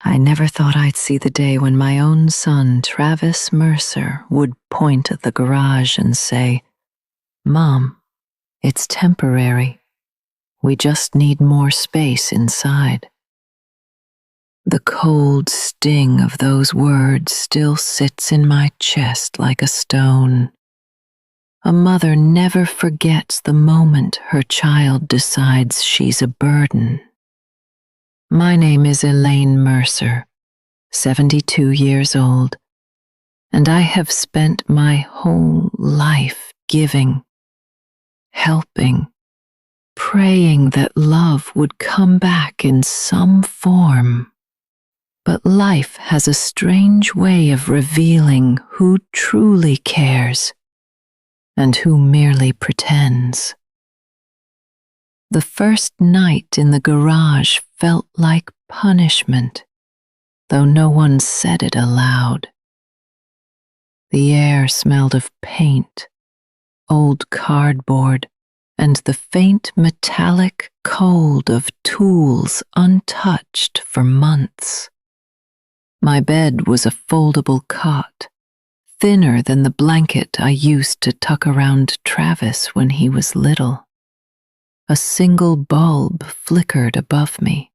I never thought I'd see the day when my own son, Travis Mercer, would point at the garage and say, "Mom, it's temporary. We just need more space inside." The cold sting of those words still sits in my chest like a stone. A mother never forgets the moment her child decides she's a burden. My name is Elaine Mercer, 72 years old, and I have spent my whole life giving, helping, praying that love would come back in some form. But life has a strange way of revealing who truly cares and who merely pretends. The first night in the garage felt like punishment, though no one said it aloud. The air smelled of paint, old cardboard, and the faint metallic cold of tools untouched for months. My bed was a foldable cot, thinner than the blanket I used to tuck around Travis when he was little. A single bulb flickered above me,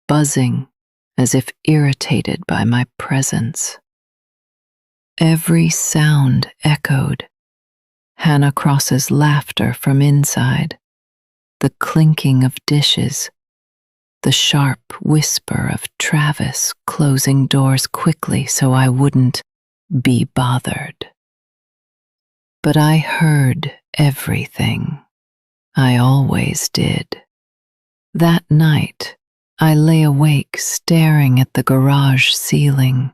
buzzing as if irritated by my presence. Every sound echoed: Hannah Cross's laughter from inside, the clinking of dishes, the sharp whisper of Travis closing doors quickly so I wouldn't be bothered. But I heard everything. I always did. That night, I lay awake staring at the garage ceiling,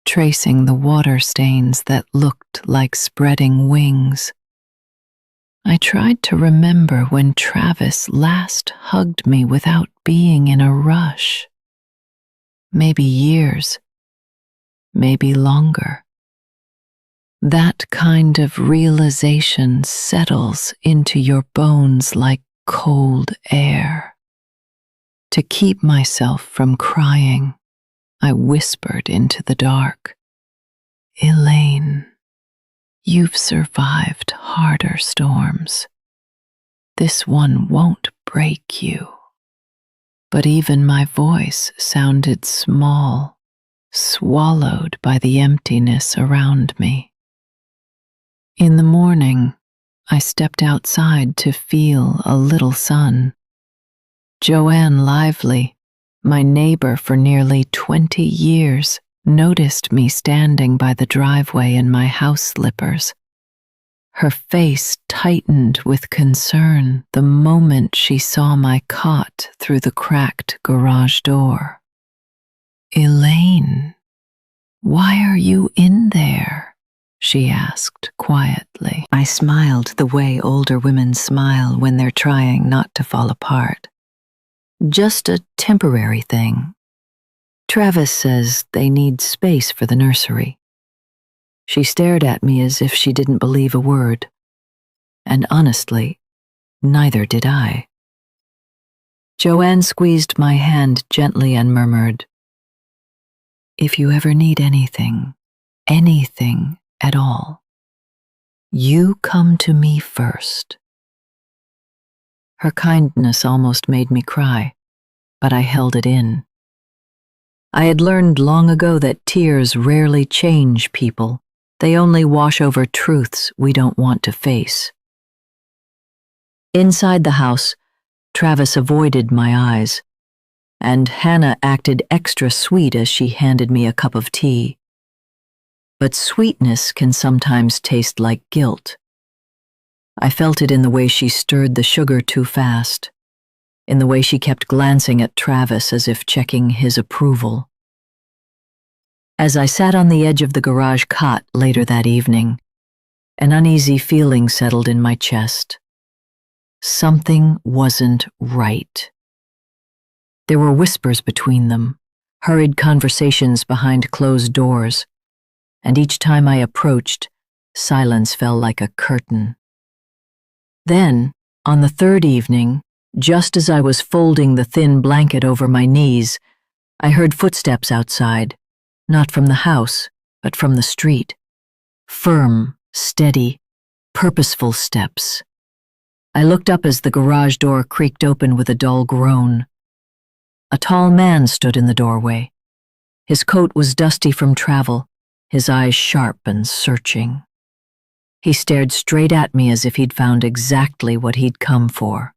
tracing the water stains that looked like spreading wings. I tried to remember when Travis last hugged me without being in a rush. Maybe years, maybe longer. That kind of realization settles into your bones like cold air. To keep myself from crying, I whispered into the dark, "Elaine, you've survived harder storms. This one won't break you." But even my voice sounded small, swallowed by the emptiness around me. In the morning, I stepped outside to feel a little sun. Joanne Lively, my neighbor for nearly 20 years, noticed me standing by the driveway in my house slippers. Her face tightened with concern the moment she saw my cot through the cracked garage door. "Elaine, why are you in there?" she asked quietly. I smiled the way older women smile when they're trying not to fall apart. "Just a temporary thing. Travis says they need space for the nursery." She stared at me as if she didn't believe a word. And honestly, neither did I. Joanne squeezed my hand gently and murmured, "If you ever need anything at all, you come to me first." Her kindness almost made me cry, but I held it in. I had learned long ago that tears rarely change people. They only wash over truths we don't want to face. Inside the house, Travis avoided my eyes, and Hannah acted extra sweet as she handed me a cup of tea. But sweetness can sometimes taste like guilt. I felt it in the way she stirred the sugar too fast, in the way she kept glancing at Travis as if checking his approval. As I sat on the edge of the garage cot later that evening, an uneasy feeling settled in my chest. Something wasn't right. There were whispers between them, hurried conversations behind closed doors, and each time I approached, silence fell like a curtain. Then, on the third evening, just as I was folding the thin blanket over my knees, I heard footsteps outside, not from the house, but from the street. Firm, steady, purposeful steps. I looked up as the garage door creaked open with a dull groan. A tall man stood in the doorway. His coat was dusty from travel, his eyes sharp and searching. He stared straight at me as if he'd found exactly what he'd come for.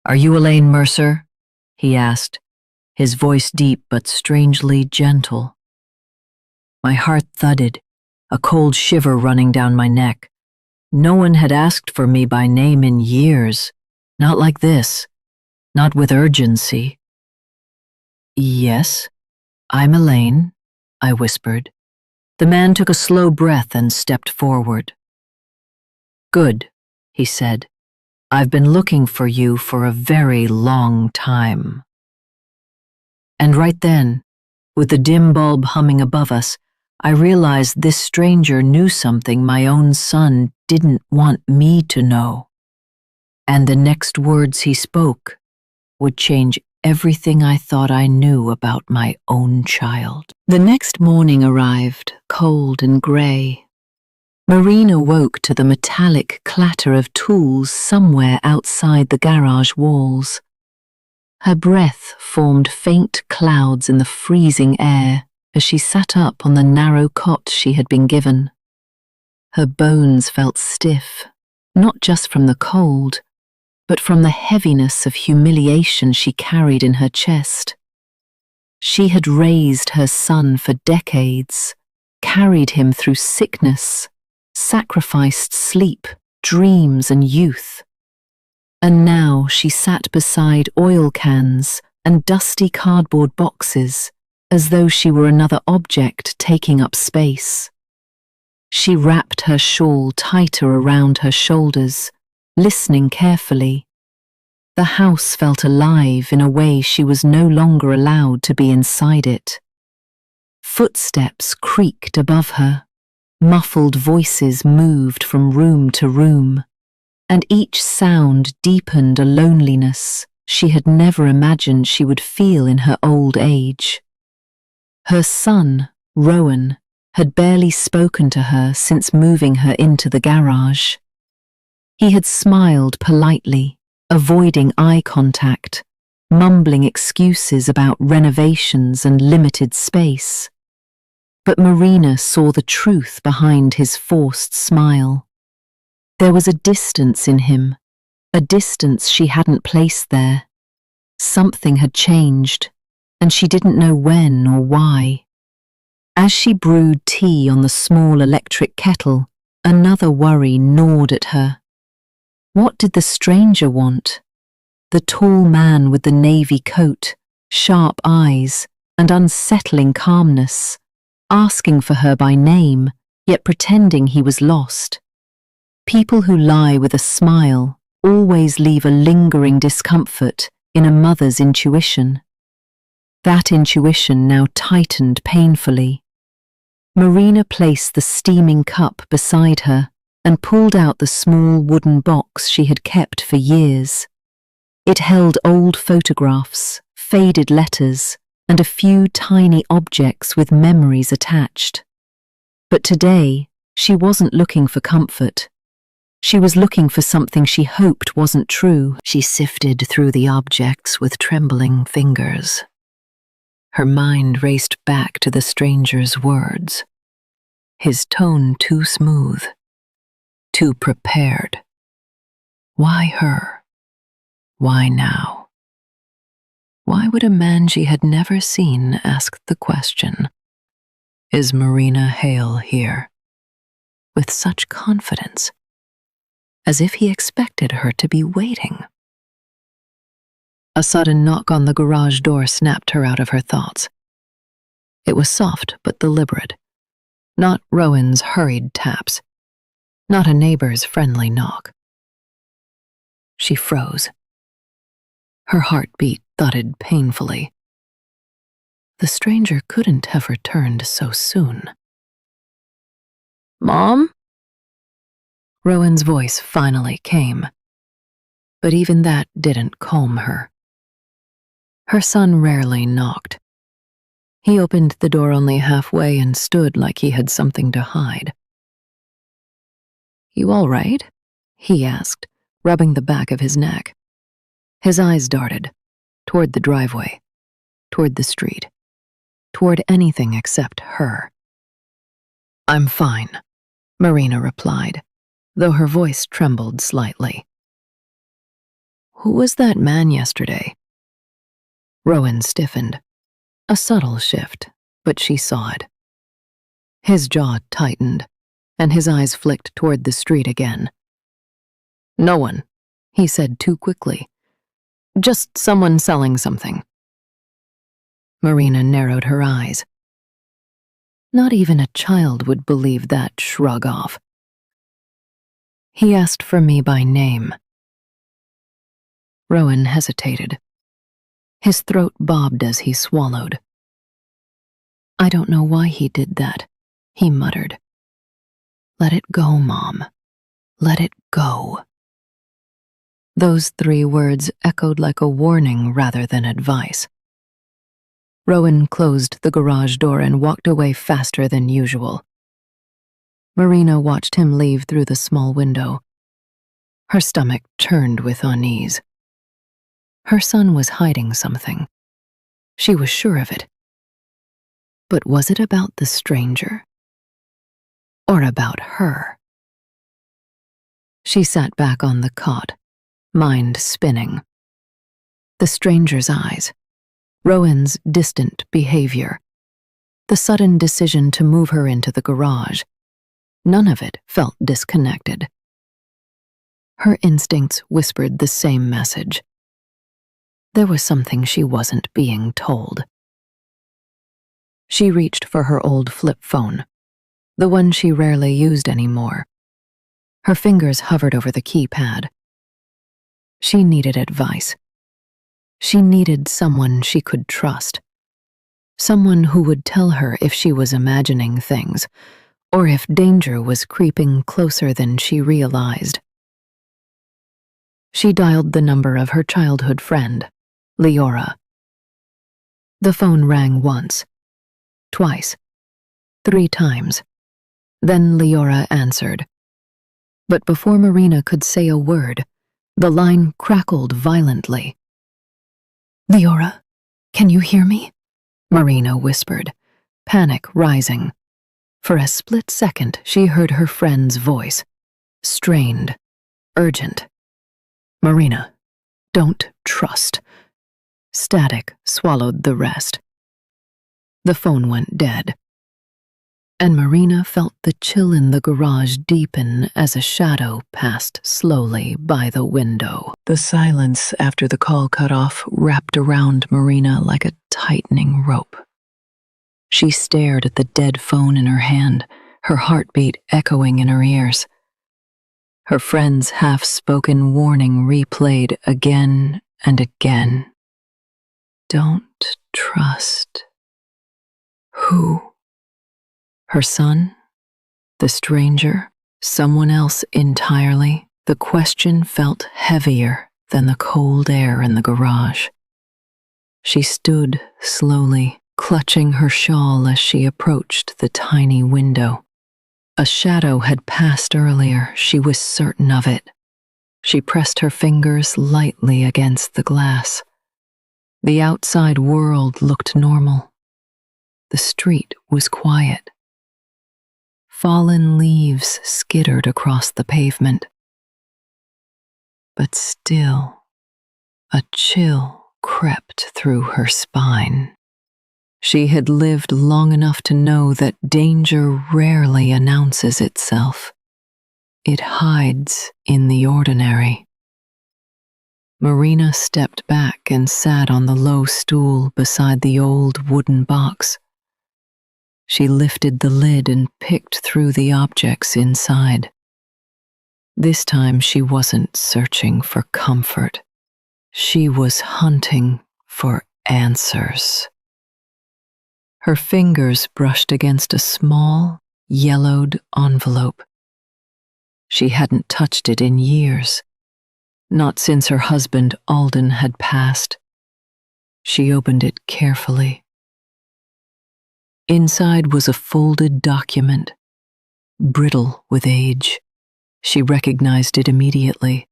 "Are you Elaine Mercer?" he asked, his voice deep but strangely gentle. My heart thudded, a cold shiver running down my neck. No one had asked for me by name in years, not like this, not with urgency. "Yes, I'm Elaine," I whispered. The man took a slow breath and stepped forward. "Good," he said. "I've been looking for you for a very long time." And right then, with the dim bulb humming above us, I realized this stranger knew something my own son didn't want me to know. And the next words he spoke would change everything I thought I knew about my own child. The next morning arrived, cold and grey. Marina woke to the metallic clatter of tools somewhere outside the garage walls. Her breath formed faint clouds in the freezing air as she sat up on the narrow cot she had been given. Her bones felt stiff, not just from the cold, but from the heaviness of humiliation she carried in her chest. She had raised her son for decades, carried him through sickness, sacrificed sleep, dreams, and youth. And now she sat beside oil cans and dusty cardboard boxes, as though she were another object taking up space. She wrapped her shawl tighter around her shoulders, listening carefully. The house felt alive in a way she was no longer allowed to be inside it. Footsteps creaked above her, muffled voices moved from room to room, and each sound deepened a loneliness she had never imagined she would feel in her old age. Her son, Rowan, had barely spoken to her since moving her into the garage. He had smiled politely, avoiding eye contact, mumbling excuses about renovations and limited space. But Marina saw the truth behind his forced smile. There was a distance in him, a distance she hadn't placed there. Something had changed, and she didn't know when or why. As she brewed tea on the small electric kettle, another worry gnawed at her. What did the stranger want? The tall man with the navy coat, sharp eyes, and unsettling calmness, asking for her by name, yet pretending he was lost. People who lie with a smile always leave a lingering discomfort in a mother's intuition. That intuition now tightened painfully. Marina placed the steaming cup beside her and pulled out the small wooden box she had kept for years. It held old photographs, faded letters, and a few tiny objects with memories attached. But today, she wasn't looking for comfort. She was looking for something she hoped wasn't true. She sifted through the objects with trembling fingers. Her mind raced back to the stranger's words. His tone too smooth, too prepared. Why her? Why now? Why would a man she had never seen ask the question, "Is Marina Hale here?" with such confidence, as if he expected her to be waiting. A sudden knock on the garage door snapped her out of her thoughts. It was soft but deliberate, not Rowan's hurried taps, not a neighbor's friendly knock. She froze. Her heartbeat thudded painfully. The stranger couldn't have returned so soon. "Mom?" Rowan's voice finally came, but even that didn't calm her. Her son rarely knocked. He opened the door only halfway and stood like he had something to hide. "You all right?" he asked, rubbing the back of his neck. His eyes darted, toward the driveway, toward the street, toward anything except her. "I'm fine," Marina replied, though her voice trembled slightly. "Who was that man yesterday?" Rowan stiffened. A subtle shift, but she saw it. His jaw tightened, and his eyes flicked toward the street again. "No one," he said too quickly. "Just someone selling something." Marina narrowed her eyes. Not even a child would believe that shrug off. "He asked for me by name." Rowan hesitated. His throat bobbed as he swallowed. "I don't know why he did that," he muttered. "Let it go, Mom. Let it go." Those 3 words echoed like a warning rather than advice. Rowan closed the garage door and walked away faster than usual. Marina watched him leave through the small window. Her stomach churned with unease. Her son was hiding something. She was sure of it. But was it about the stranger? Or about her? She sat back on the cot, mind spinning. The stranger's eyes, Rowan's distant behavior, the sudden decision to move her into the garage, none of it felt disconnected. Her instincts whispered the same message. There was something she wasn't being told. She reached for her old flip phone, the one she rarely used anymore. Her fingers hovered over the keypad. She needed advice. She needed someone she could trust. Someone who would tell her if she was imagining things, or if danger was creeping closer than she realized. She dialed the number of her childhood friend, Leora. The phone rang once, twice, 3 times. Then Leora answered. But before Marina could say a word, the line crackled violently. "Leora, can you hear me?" Marina whispered, panic rising. For a split second, she heard her friend's voice, strained, urgent. "Marina, don't trust." Static swallowed the rest. The phone went dead, and Marina felt the chill in the garage deepen as a shadow passed slowly by the window. The silence after the call cut off wrapped around Marina like a tightening rope. She stared at the dead phone in her hand, her heartbeat echoing in her ears. Her friend's half-spoken warning replayed again and again. Don't trust. Who? Her son? The stranger? Someone else entirely? The question felt heavier than the cold air in the garage. She stood slowly, clutching her shawl as she approached the tiny window. A shadow had passed earlier, she was certain of it. She pressed her fingers lightly against the glass. The outside world looked normal. The street was quiet. Fallen leaves skittered across the pavement. But still, a chill crept through her spine. She had lived long enough to know that danger rarely announces itself. It hides in the ordinary. Marina stepped back and sat on the low stool beside the old wooden box. She lifted the lid and picked through the objects inside. This time she wasn't searching for comfort. She was hunting for answers. Her fingers brushed against a small, yellowed envelope. She hadn't touched it in years, not since her husband Alden had passed. She opened it carefully. Inside was a folded document, brittle with age. She recognized it immediately.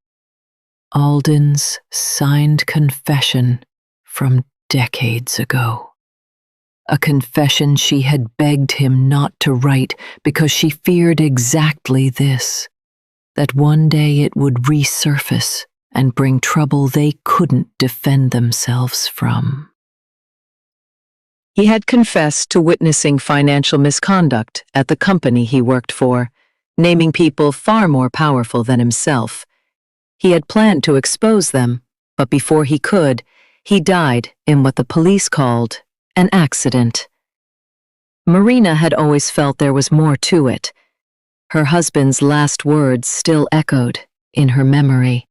Alden's signed confession from decades ago. A confession she had begged him not to write because she feared exactly this, that one day it would resurface and bring trouble they couldn't defend themselves from. He had confessed to witnessing financial misconduct at the company he worked for, naming people far more powerful than himself. He had planned to expose them, but before he could, he died in what the police called an accident. Marina had always felt there was more to it. Her husband's last words still echoed in her memory.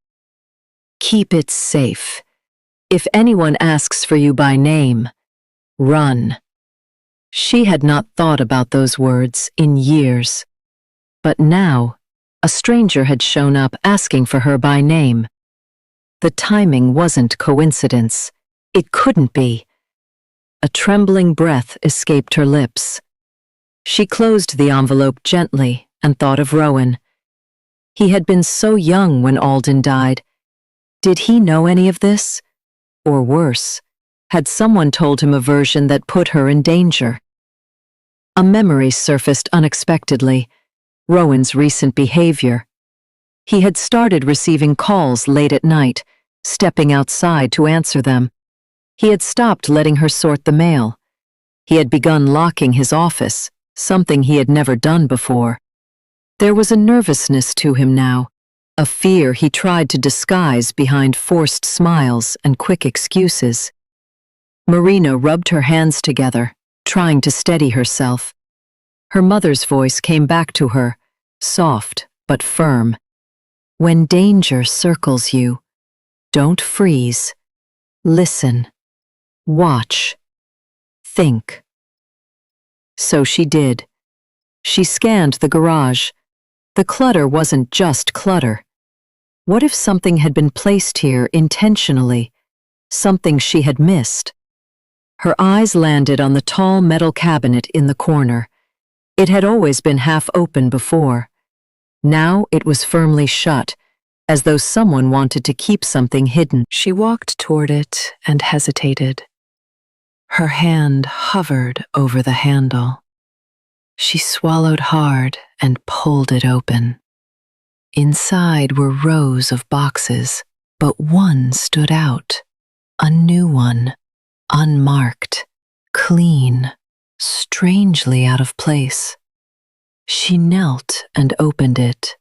Keep it safe. If anyone asks for you by name, run. She had not thought about those words in years. But now, a stranger had shown up asking for her by name. The timing wasn't coincidence. It couldn't be. A trembling breath escaped her lips. She closed the envelope gently and thought of Rowan. He had been so young when Alden died. Did he know any of this? Or worse, had someone told him a version that put her in danger? A memory surfaced unexpectedly. Rowan's recent behavior. He had started receiving calls late at night, stepping outside to answer them. He had stopped letting her sort the mail. He had begun locking his office, something he had never done before. There was a nervousness to him now, a fear he tried to disguise behind forced smiles and quick excuses. Marina rubbed her hands together, trying to steady herself. Her mother's voice came back to her, soft but firm. When danger circles you, don't freeze. Listen. Watch. Think. So she did. She scanned the garage. The clutter wasn't just clutter. What if something had been placed here intentionally, something she had missed? Her eyes landed on the tall metal cabinet in the corner. It had always been half open before. Now it was firmly shut, as though someone wanted to keep something hidden. She walked toward it and hesitated. Her hand hovered over the handle. She swallowed hard and pulled it open. Inside were rows of boxes, but one stood out. A new one, unmarked, clean, strangely out of place. She knelt and opened it.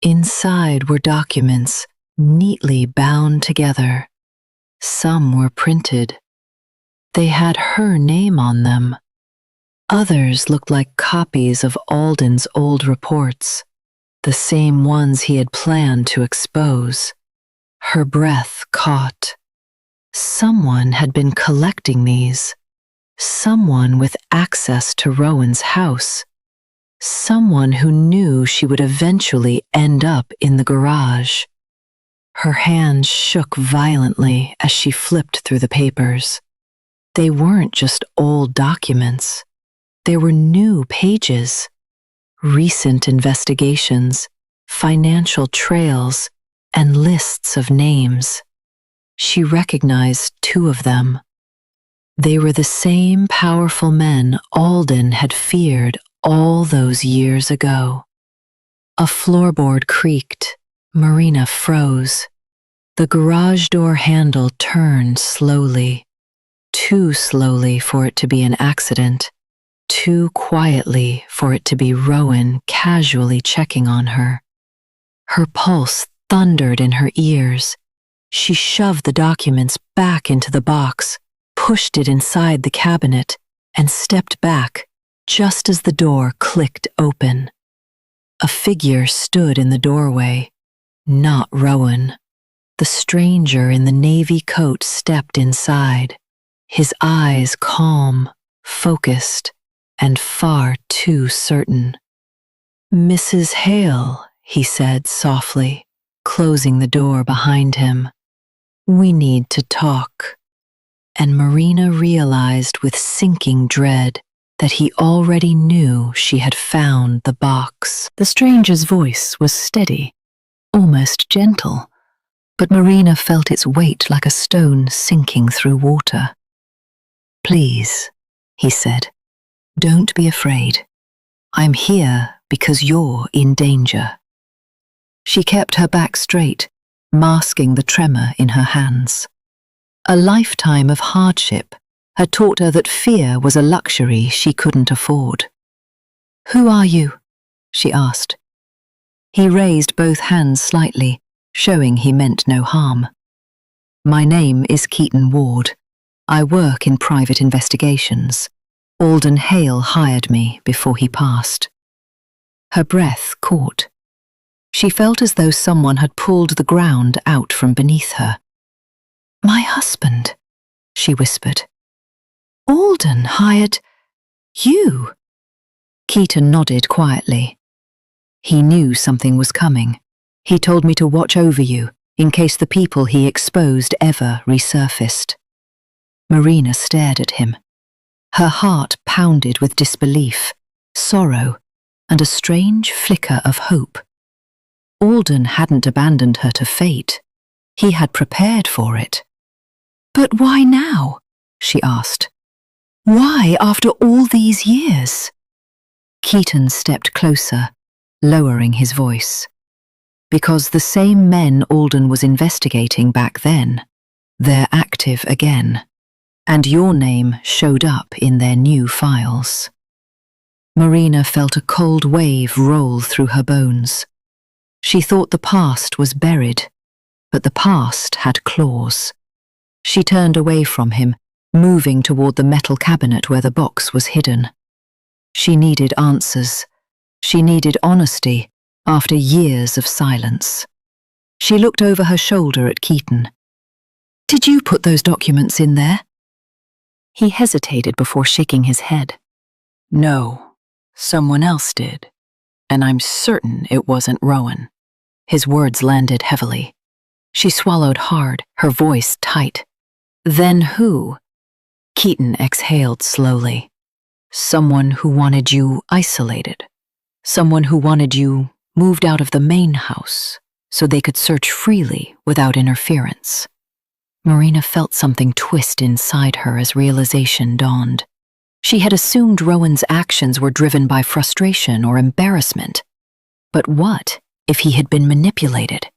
Inside were documents, neatly bound together. Some were printed. They had her name on them. Others looked like copies of Alden's old reports, the same ones he had planned to expose. Her breath caught. Someone had been collecting these. Someone with access to Rowan's house. Someone who knew she would eventually end up in the garage. Her hands shook violently as she flipped through the papers. They weren't just old documents. There were new pages, recent investigations, financial trails, and lists of names. She recognized two of them. They were the same powerful men Alden had feared all those years ago. A floorboard creaked. Marina froze. The garage door handle turned slowly. Too slowly for it to be an accident. Too quietly for it to be Rowan casually checking on her. Her pulse thundered in her ears. She shoved the documents back into the box, pushed it inside the cabinet, and stepped back just as the door clicked open. A figure stood in the doorway. Not Rowan. The stranger in the navy coat stepped inside, his eyes calm, focused, and far too certain. "Mrs. Hale," he said softly, closing the door behind him. "We need to talk." and Marina realized with sinking dread that he already knew she had found the box. The stranger's voice was steady, almost gentle, but Marina felt its weight like a stone sinking through water. "Please," he said, "don't be afraid. I'm here because you're in danger." She kept her back straight, masking the tremor in her hands. A lifetime of hardship had taught her that fear was a luxury she couldn't afford. "Who are you?" she asked. He raised both hands slightly, showing he meant no harm. "My name is Keaton Ward. I work in private investigations. Alden Hale hired me before he passed." Her breath caught. She felt as though someone had pulled the ground out from beneath her. "My husband," she whispered. "Alden hired you?" Keaton nodded quietly. "He knew something was coming. He told me to watch over you in case the people he exposed ever resurfaced." Marina stared at him. Her heart pounded with disbelief, sorrow, and a strange flicker of hope. Alden hadn't abandoned her to fate. He had prepared for it. "But why now?" she asked. "Why after all these years?" Keaton stepped closer, lowering his voice. "Because the same men Alden was investigating back then, they're active again, and your name showed up in their new files." Marina felt a cold wave roll through her bones. She thought the past was buried, but the past had claws. She turned away from him, moving toward the metal cabinet where the box was hidden. She needed answers. She needed honesty after years of silence. She looked over her shoulder at Keaton. "Did you put those documents in there?" He hesitated before shaking his head. "No, someone else did, and I'm certain it wasn't Rowan." His words landed heavily. She swallowed hard, her voice tight. "Then who?" Keaton exhaled slowly. "Someone who wanted you isolated. Someone who wanted you moved out of the main house so they could search freely without interference." Marina felt something twist inside her as realization dawned. She had assumed Rowan's actions were driven by frustration or embarrassment. But what if he had been manipulated?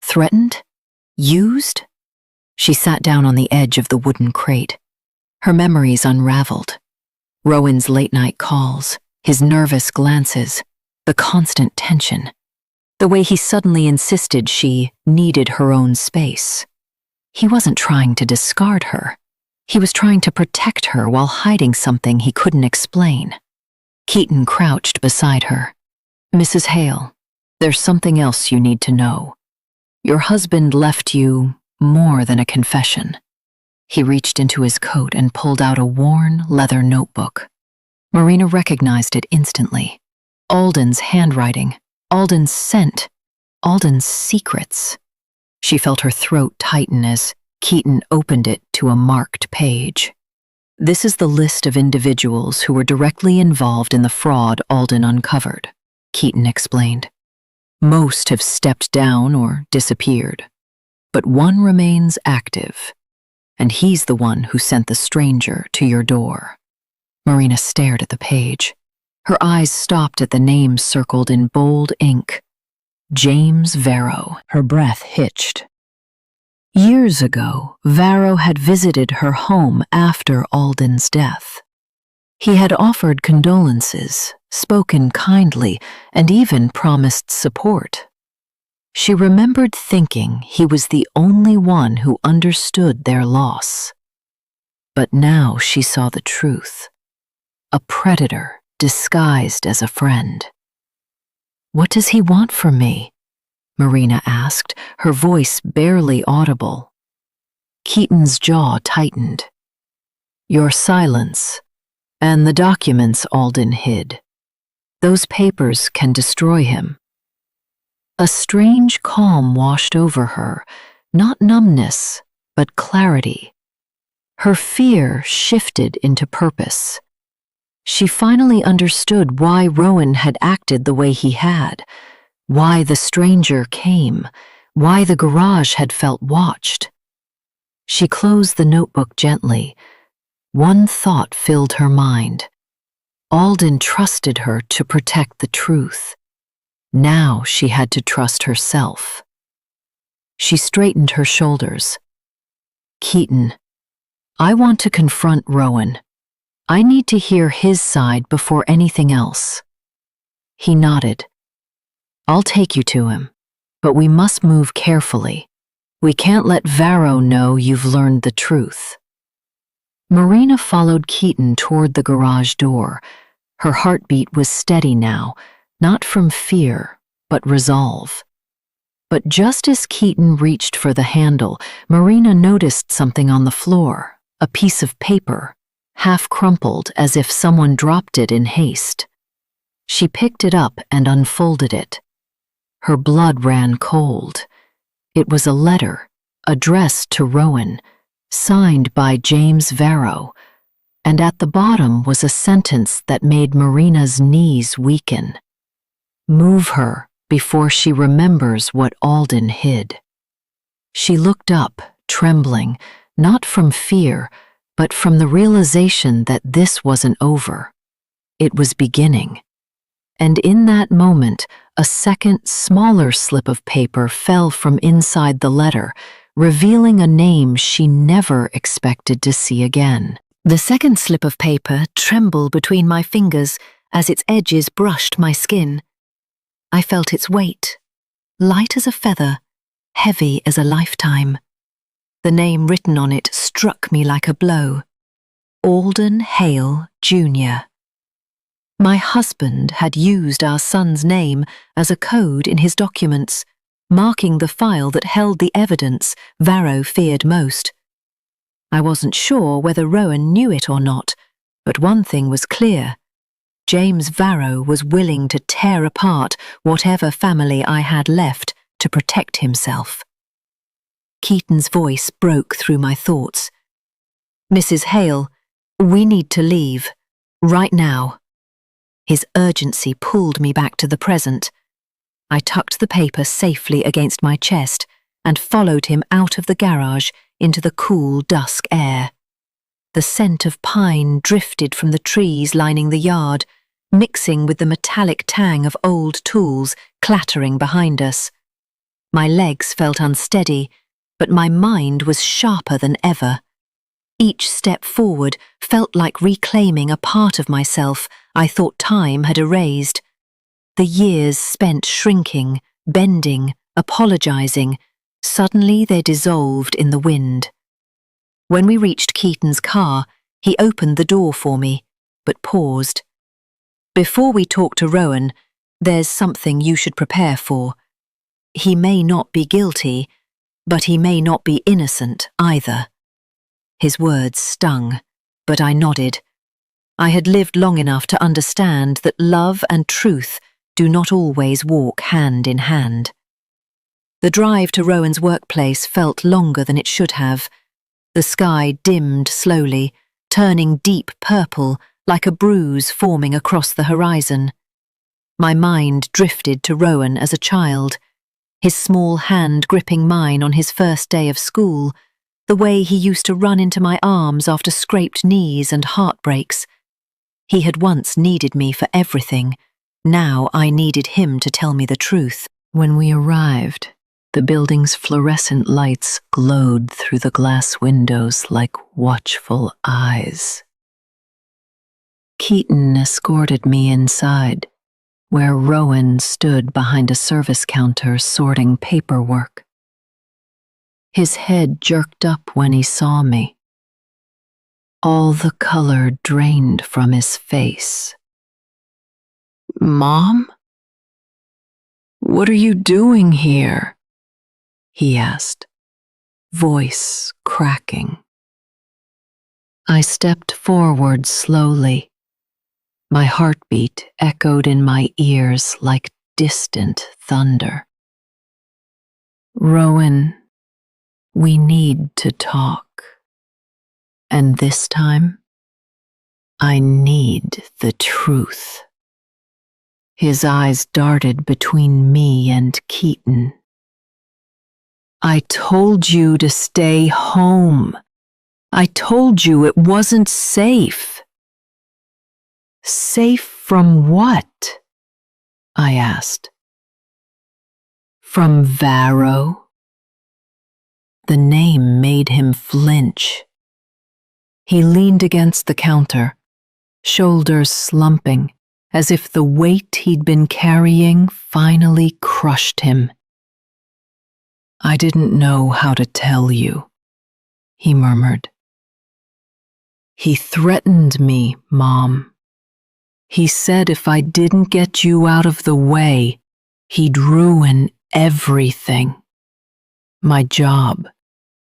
Threatened? Used? She sat down on the edge of the wooden crate. Her memories unraveled. Rowan's late-night calls, his nervous glances, the constant tension, the way he suddenly insisted she needed her own space. He wasn't trying to discard her. He was trying to protect her while hiding something he couldn't explain. Keaton crouched beside her. "Mrs. Hale, there's something else you need to know. Your husband left you more than a confession." He reached into his coat and pulled out a worn leather notebook. Marina recognized it instantly. Alden's handwriting, Alden's scent, Alden's secrets. She felt her throat tighten as Keaton opened it to a marked page. "This is the list of individuals who were directly involved in the fraud Alden uncovered," Keaton explained. "Most have stepped down or disappeared, but one remains active, and he's the one who sent the stranger to your door." Marina stared at the page. Her eyes stopped at the names circled in bold ink. James Varro. Her breath hitched. Years ago, Varro had visited her home after Alden's death. He had offered condolences, spoken kindly, and even promised support. She remembered thinking he was the only one who understood their loss. But now she saw the truth. A predator disguised as a friend. "What does he want from me?" Marina asked, her voice barely audible. Keaton's jaw tightened. "Your silence, and the documents Alden hid. Those papers can destroy him." A strange calm washed over her, not numbness, but clarity. Her fear shifted into purpose. She finally understood why Rowan had acted the way he had, why the stranger came, why the garage had felt watched. She closed the notebook gently. One thought filled her mind. Alden trusted her to protect the truth. Now she had to trust herself. She straightened her shoulders. Keaton, I want to confront Rowan. I need to hear his side before anything else. He nodded. I'll take you to him, but we must move carefully. We can't let Varro know you've learned the truth. Marina followed Keaton toward the garage door. Her heartbeat was steady now, not from fear, but resolve. But just as Keaton reached for the handle, Marina noticed something on the floor, a piece of paper, half crumpled as if someone dropped it in haste. She picked it up and unfolded it. Her blood ran cold. It was a letter, addressed to Rowan, signed by James Varro, and at the bottom was a sentence that made Marina's knees weaken. Move her before she remembers what Alden hid. She looked up, trembling, not from fear, but from the realization that this wasn't over. It was beginning. And in that moment, a second, smaller slip of paper fell from inside the letter, revealing a name she never expected to see again. The second slip of paper trembled between my fingers as its edges brushed my skin. I felt its weight, light as a feather, heavy as a lifetime. The name written on it struck me like a blow. Alden Hale, Jr. My husband had used our son's name as a code in his documents, marking the file that held the evidence Varro feared most. I wasn't sure whether Rowan knew it or not, but one thing was clear. James Varro was willing to tear apart whatever family I had left to protect himself. Keaton's voice broke through my thoughts. Mrs. Hale, we need to leave, right now. His urgency pulled me back to the present. I tucked the paper safely against my chest and followed him out of the garage into the cool dusk air. The scent of pine drifted from the trees lining the yard, mixing with the metallic tang of old tools clattering behind us. My legs felt unsteady, but my mind was sharper than ever. Each step forward felt like reclaiming a part of myself I thought time had erased. The years spent shrinking, bending, apologizing, suddenly they dissolved in the wind. When we reached Keaton's car, he opened the door for me, but paused. Before we talk to Rowan, there's something you should prepare for. He may not be guilty, but he may not be innocent either. His words stung, but I nodded. I had lived long enough to understand that love and truth do not always walk hand in hand. The drive to Rowan's workplace felt longer than it should have. The sky dimmed slowly, turning deep purple like a bruise forming across the horizon. My mind drifted to Rowan as a child, his small hand gripping mine on his first day of school, the way he used to run into my arms after scraped knees and heartbreaks. He had once needed me for everything. Now I needed him to tell me the truth. When we arrived, the building's fluorescent lights glowed through the glass windows like watchful eyes. Keaton escorted me inside, where Rowan stood behind a service counter sorting paperwork. His head jerked up when he saw me. All the color drained from his face. "Mom? What are you doing here?" he asked, voice cracking. I stepped forward slowly. My heartbeat echoed in my ears like distant thunder. "Rowan, we need to talk." And this time, I need the truth. His eyes darted between me and Keaton. I told you to stay home. I told you it wasn't safe. Safe from what? I asked. From Varro? The name made him flinch. He leaned against the counter, shoulders slumping, as if the weight he'd been carrying finally crushed him. I didn't know how to tell you, he murmured. He threatened me, Mom. He said if I didn't get you out of the way, he'd ruin everything. My job,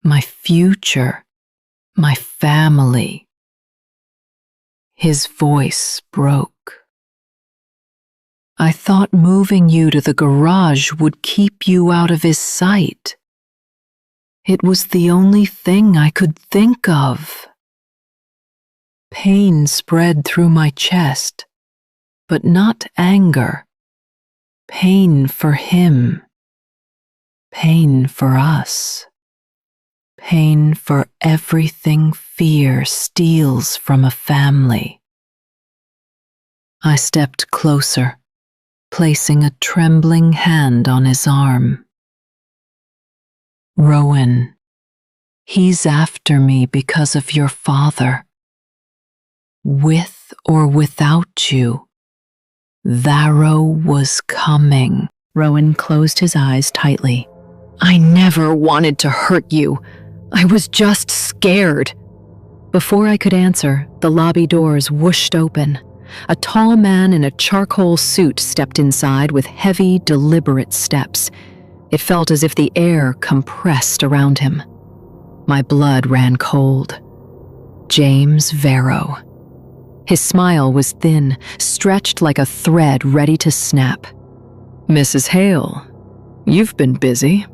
my future, my family. His voice broke. I thought moving you to the garage would keep you out of his sight. It was the only thing I could think of. Pain spread through my chest, but not anger. Pain for him. Pain for us. Pain for everything fear steals from a family. I stepped closer, placing a trembling hand on his arm. Rowan, he's after me because of your father. With or without you, Varro was coming. Rowan closed his eyes tightly. I never wanted to hurt you. I was just scared. Before I could answer, the lobby doors whooshed open. A tall man in a charcoal suit stepped inside with heavy, deliberate steps. It felt as if the air compressed around him. My blood ran cold. James Varro. His smile was thin, stretched like a thread ready to snap. Mrs. Hale, you've been busy.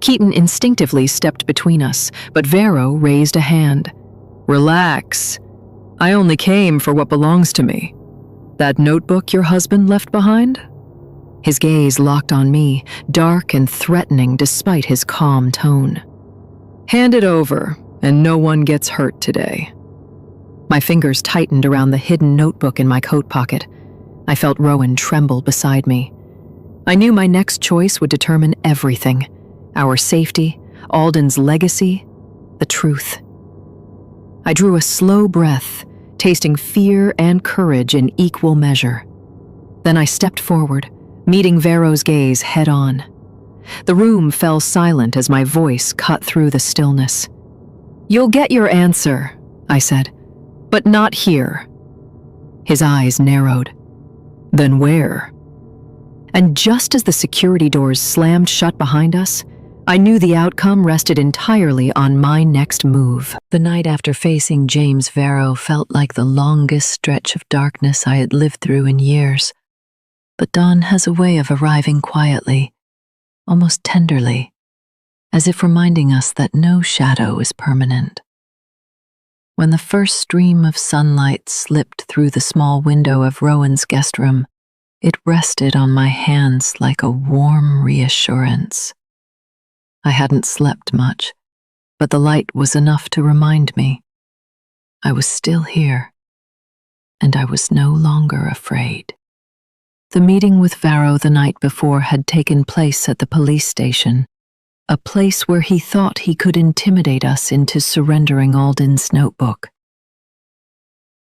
Keaton instinctively stepped between us, but Varro raised a hand. Relax. I only came for what belongs to me. That notebook your husband left behind? His gaze locked on me, dark and threatening despite his calm tone. Hand it over, and no one gets hurt today. My fingers tightened around the hidden notebook in my coat pocket. I felt Rowan tremble beside me. I knew my next choice would determine everything. Our safety, Alden's legacy, the truth. I drew a slow breath, tasting fear and courage in equal measure. Then I stepped forward, meeting Varro's gaze head on. The room fell silent as my voice cut through the stillness. You'll get your answer, I said, but not here. His eyes narrowed. Then where? And just as the security doors slammed shut behind us, I knew the outcome rested entirely on my next move. The night after facing James Varro felt like the longest stretch of darkness I had lived through in years. But dawn has a way of arriving quietly, almost tenderly, as if reminding us that no shadow is permanent. When the first stream of sunlight slipped through the small window of Rowan's guest room, it rested on my hands like a warm reassurance. I hadn't slept much, but the light was enough to remind me I was still here, and I was no longer afraid. The meeting with Varro the night before had taken place at the police station, a place where he thought he could intimidate us into surrendering Alden's notebook.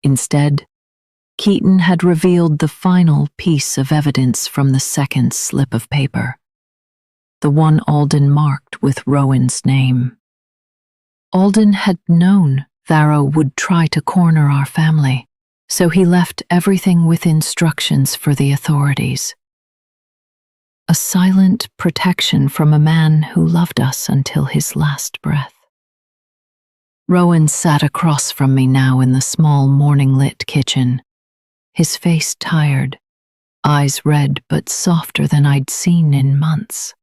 Instead, Keaton had revealed the final piece of evidence from the second slip of paper, the one Alden marked with Rowan's name. Alden had known Varro would try to corner our family, so he left everything with instructions for the authorities. A silent protection from a man who loved us until his last breath. Rowan sat across from me now in the small morning-lit kitchen, his face tired, eyes red but softer than I'd seen in months.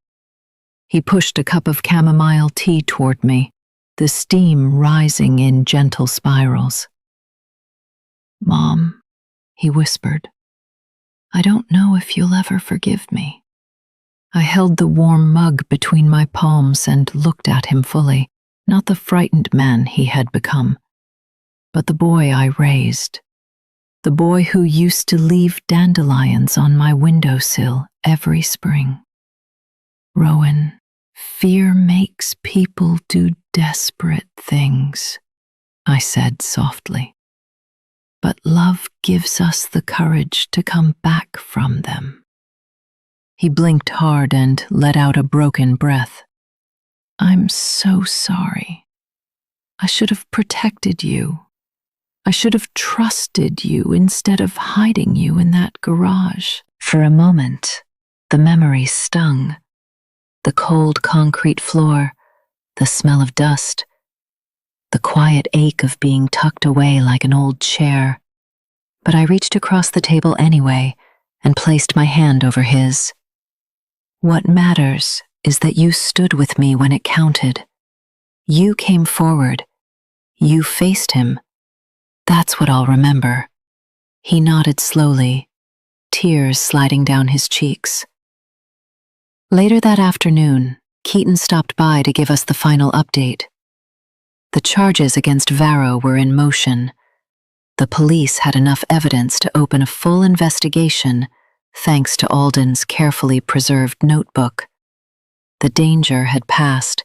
He pushed a cup of chamomile tea toward me, the steam rising in gentle spirals. "Mom," he whispered, "I don't know if you'll ever forgive me." I held the warm mug between my palms and looked at him fully, not the frightened man he had become, but the boy I raised, the boy who used to leave dandelions on my windowsill every spring. "Rowan, fear makes people do desperate things," I said softly. "But love gives us the courage to come back from them." He blinked hard and let out a broken breath. "I'm so sorry. I should have protected you. I should have trusted you instead of hiding you in that garage." For a moment, the memory stung. The cold concrete floor, the smell of dust, the quiet ache of being tucked away like an old chair. But I reached across the table anyway and placed my hand over his. "What matters is that you stood with me when it counted. You came forward. You faced him. That's what I'll remember." He nodded slowly, tears sliding down his cheeks. Later that afternoon, Keaton stopped by to give us the final update. The charges against Varro were in motion. The police had enough evidence to open a full investigation, thanks to Alden's carefully preserved notebook. The danger had passed,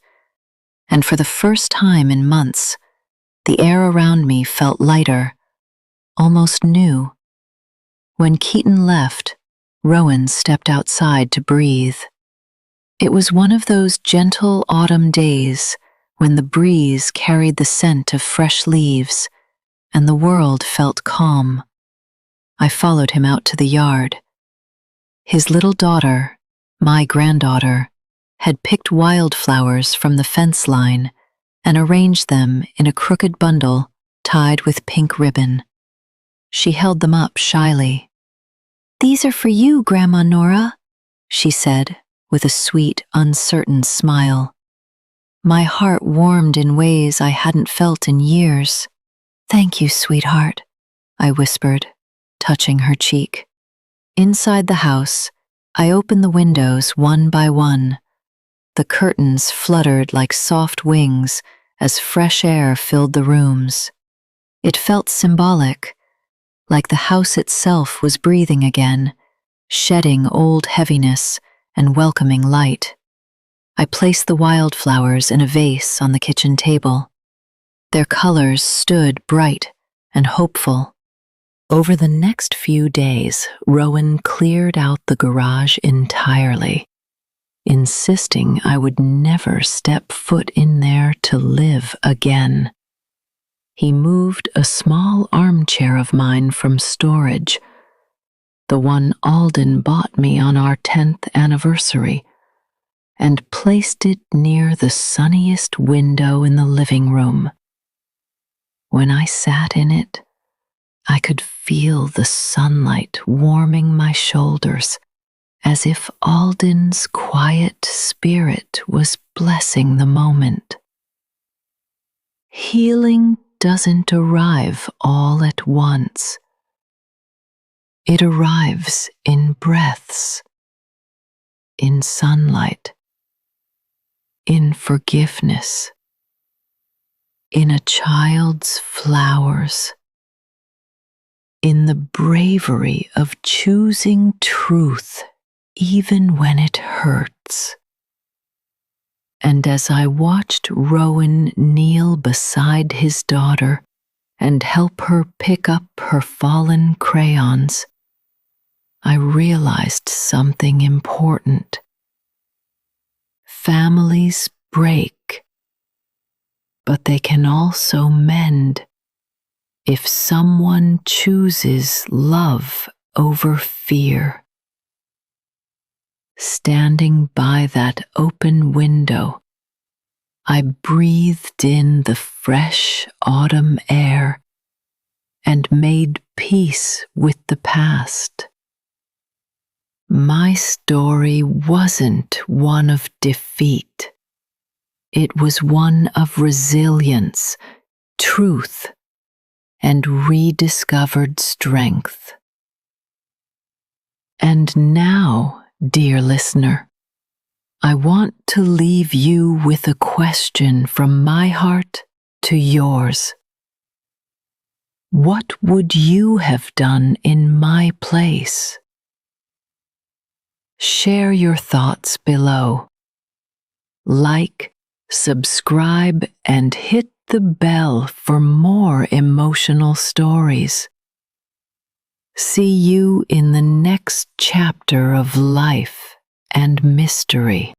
and for the first time in months, the air around me felt lighter, almost new. When Keaton left, Rowan stepped outside to breathe. It was one of those gentle autumn days when the breeze carried the scent of fresh leaves and the world felt calm. I followed him out to the yard. His little daughter, my granddaughter, had picked wildflowers from the fence line and arranged them in a crooked bundle tied with pink ribbon. She held them up shyly. "These are for you, Grandma Nora," she said with a sweet, uncertain smile. My heart warmed in ways I hadn't felt in years. "Thank you, sweetheart," I whispered, touching her cheek. Inside the house, I opened the windows one by one. The curtains fluttered like soft wings as fresh air filled the rooms. It felt symbolic, like the house itself was breathing again, shedding old heaviness and welcoming light. I placed the wildflowers in a vase on the kitchen table. Their colors stood bright and hopeful. Over the next few days, Rowan cleared out the garage entirely, insisting I would never step foot in there to live again. He moved a small armchair of mine from storage, the one Alden bought me on our 10th anniversary, and placed it near the sunniest window in the living room. When I sat in it, I could feel the sunlight warming my shoulders, as if Alden's quiet spirit was blessing the moment. Healing doesn't arrive all at once. It arrives in breaths, in sunlight, in forgiveness, in a child's flowers, in the bravery of choosing truth even when it hurts. And as I watched Rowan kneel beside his daughter and help her pick up her fallen crayons, I realized something important. Families break, but they can also mend if someone chooses love over fear. Standing by that open window, I breathed in the fresh autumn air and made peace with the past. My story wasn't one of defeat. It was one of resilience, truth, and rediscovered strength. And now, dear listener, I want to leave you with a question from my heart to yours. What would you have done in my place? Share your thoughts below. Like, subscribe, and hit the bell for more emotional stories. See you in the next chapter of life and mystery.